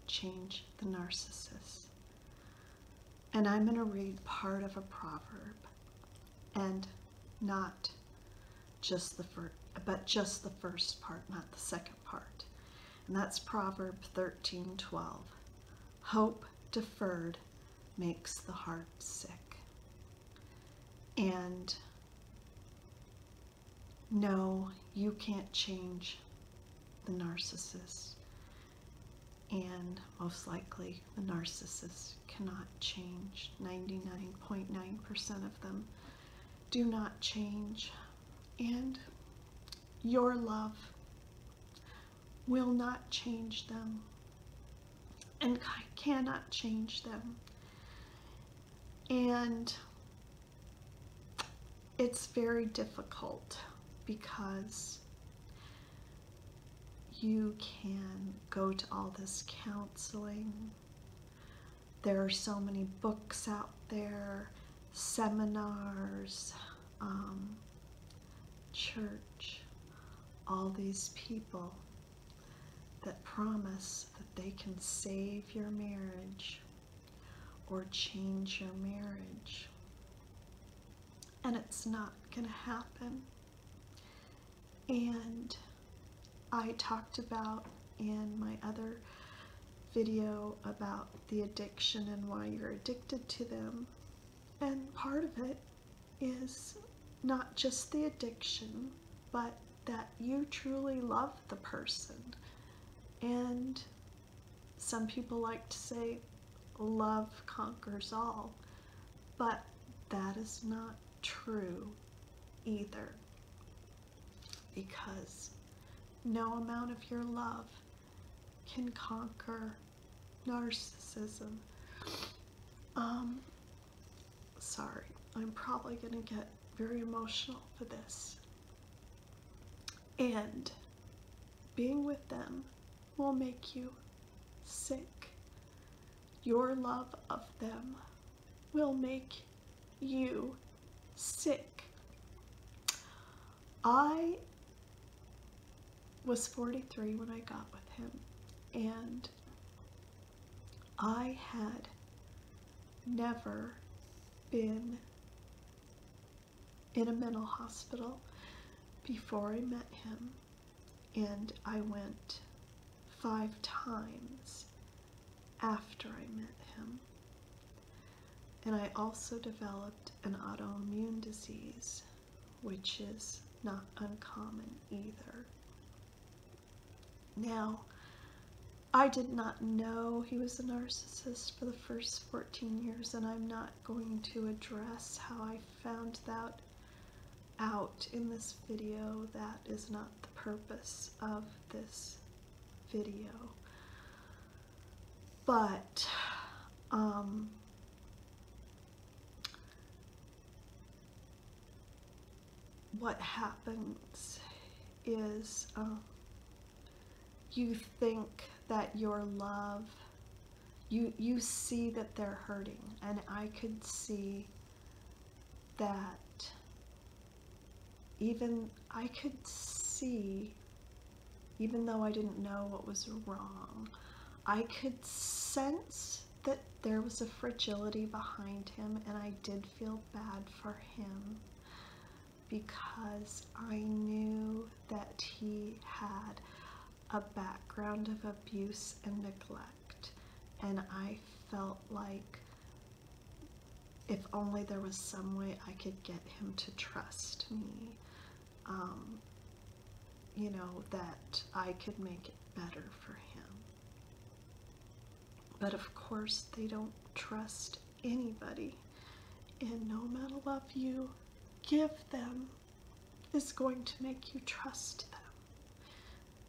change the narcissist. And I'm going to read part of a proverb, and not just the first, but just the first part, not the second part. And that's Proverb 13:12. Hope deferred makes the heart sick. And no, you can't change the narcissist. And most likely the narcissist cannot change. 99.9% of them do not change. And your love will not change them and cannot change them. And it's very difficult because you can go to all this counseling. There are so many books out there, seminars, church, all these people that promise that they can save your marriage or change your marriage. And it's not going to happen. And I talked about in my other video about the addiction and why you're addicted to them. And part of it is not just the addiction, but that you truly love the person. And some people like to say love conquers all, but that is not true either, because no amount of your love can conquer narcissism. Sorry, I'm probably going to get very emotional for this. And being with them will make you sick. Your love of them will make you sick. I was 43 when I got with him, and I had never been in a mental hospital before I met him, and I went 5 times after I met him. And I also developed an autoimmune disease, which is not uncommon either. Now, I did not know he was a narcissist for the first 14 years, and I'm not going to address how I found that out in this video. That is not the purpose of this video. But, what happens is, you think that your love, you see that they're hurting, and I could see that. Even though I didn't know what was wrong, I could sense that there was a fragility behind him, and I did feel bad for him because I knew that he had a background of abuse and neglect, and I felt like if only there was some way I could get him to trust me, you know, that I could make it better for him. But of course they don't trust anybody, and no amount of love you give them is going to make you trust them,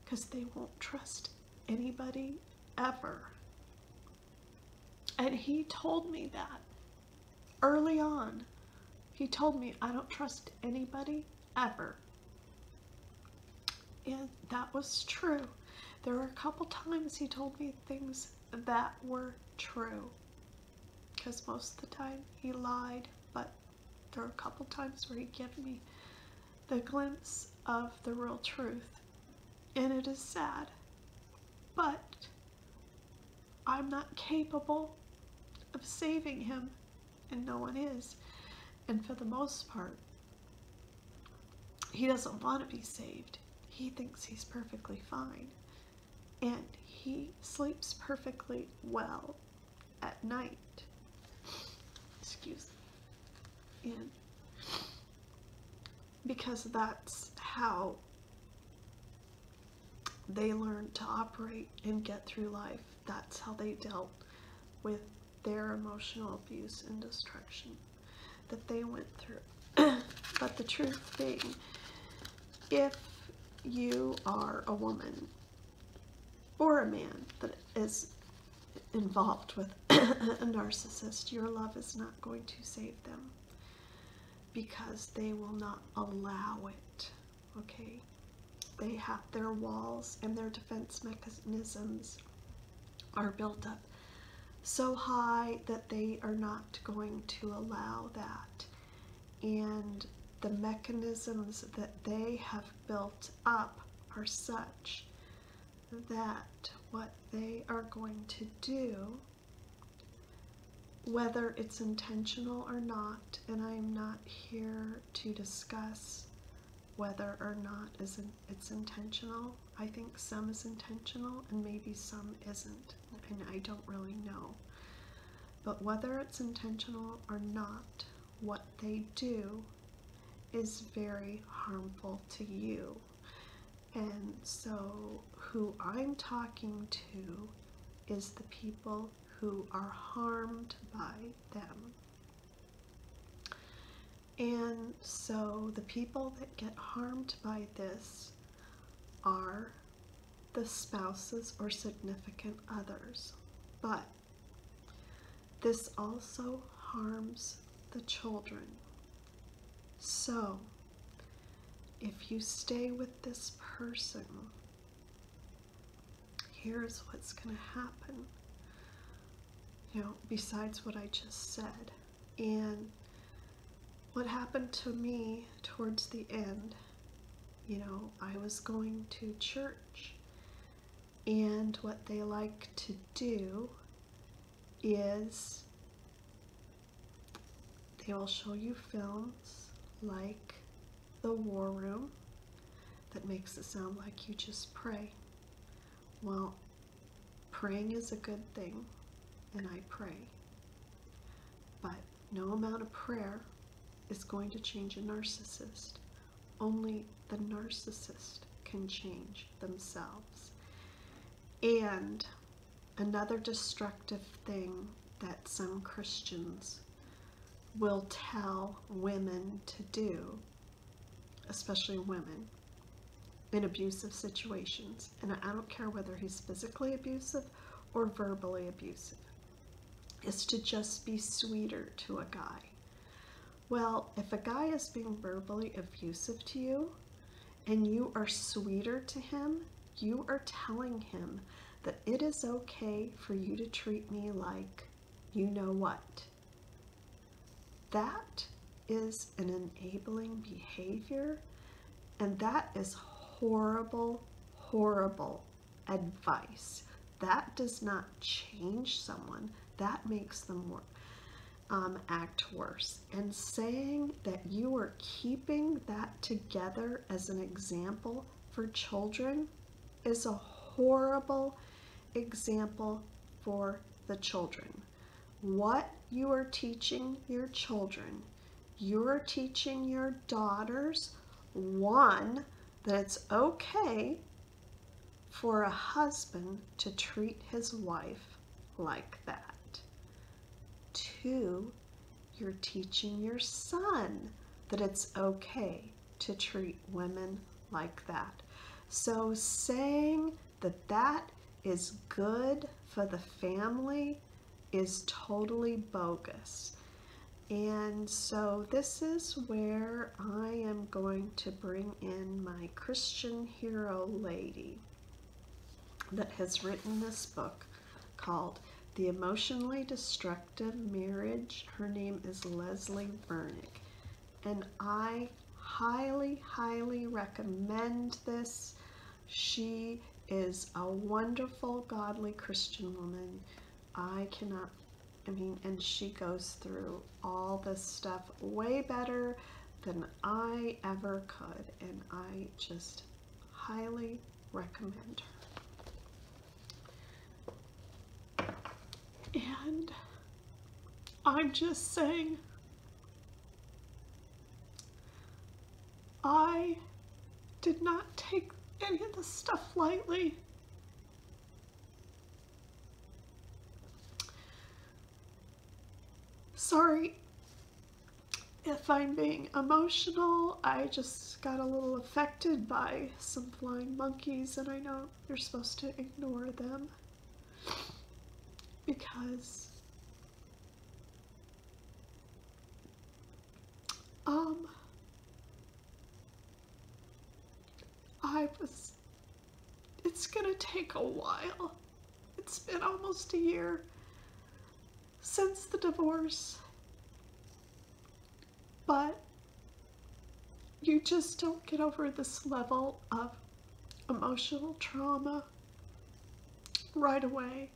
because they won't trust anybody ever. And he told me that early on. He told me, I don't trust anybody ever. And that was true. There were a couple times he told me things that were true, because most of the time he lied, but there were a couple times where he gave me the glimpse of the real truth. And it is sad, but I'm not capable of saving him, and no one is. And for the most part, he doesn't want to be saved. He thinks he's perfectly fine. And he sleeps perfectly well at night. Excuse me. And because that's how they learned to operate and get through life. That's how they dealt with their emotional abuse and destruction that they went through. But the truth being, if you are a woman or a man that is involved with a narcissist, your love is not going to save them, because they will not allow it, okay? They have their walls, and their defense mechanisms are built up so high that they are not going to allow that. And the mechanisms that they have built up are such that what they are going to do, whether it's intentional or not, and I'm not here to discuss whether or not it's intentional. I think some is intentional and maybe some isn't, and I don't really know. But whether it's intentional or not, what they do is very harmful to you. And so who I'm talking to is the people who are harmed by them. And so the people that get harmed by this are the spouses or significant others. But this also harms the children. So if you stay with this person, here's what's going to happen. Besides what I just said. And what happened to me towards the end, I was going to church, and what they like to do is they will show you films like The War Room that makes it sound like you just pray. Well, praying is a good thing, and I pray, but no amount of prayer is going to change a narcissist. Only the narcissist can change themselves. And another destructive thing that some Christians will tell women to do, especially women in abusive situations, and I don't care whether he's physically abusive or verbally abusive, is to just be sweeter to a guy. Well, if a guy is being verbally abusive to you and you are sweeter to him, you are telling him that it is okay for you to treat me like you know what. That is an enabling behavior, and that is horrible, horrible advice. That does not change someone. That makes them act worse. And saying that you are keeping that together as an example for children is a horrible example for the children. What you are teaching your children, you're teaching your daughters, one, that it's okay for a husband to treat his wife like that. Two, you're teaching your son that it's okay to treat women like that. So saying that that is good for the family is totally bogus. And so this is where I am going to bring in my Christian hero lady that has written this book called The Emotionally Destructive Marriage. Her name is Leslie Vernick. And I highly, highly recommend this. She is a wonderful, godly Christian woman. And she goes through all this stuff way better than I ever could, and I just highly recommend her. And I'm just saying, I did not take any of this stuff lightly. Sorry if I'm being emotional. I just got a little affected by some flying monkeys, and I know you're supposed to ignore them because it's gonna take a while. It's been almost a year since the divorce, but you just don't get over this level of emotional trauma right away.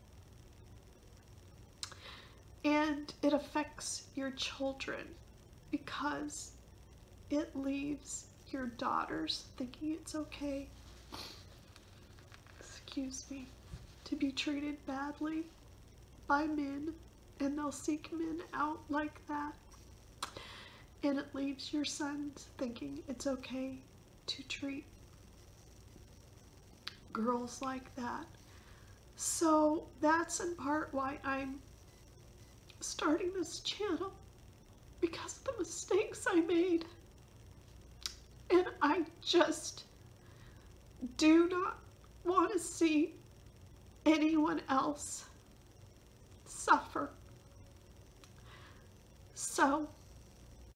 And it affects your children because it leaves your daughters thinking it's okay, excuse me, to be treated badly by men, and they'll seek men out like that. And it leaves your sons thinking it's okay to treat girls like that. So that's in part why I'm starting this channel, because of the mistakes I made. And I just do not want to see anyone else suffer. So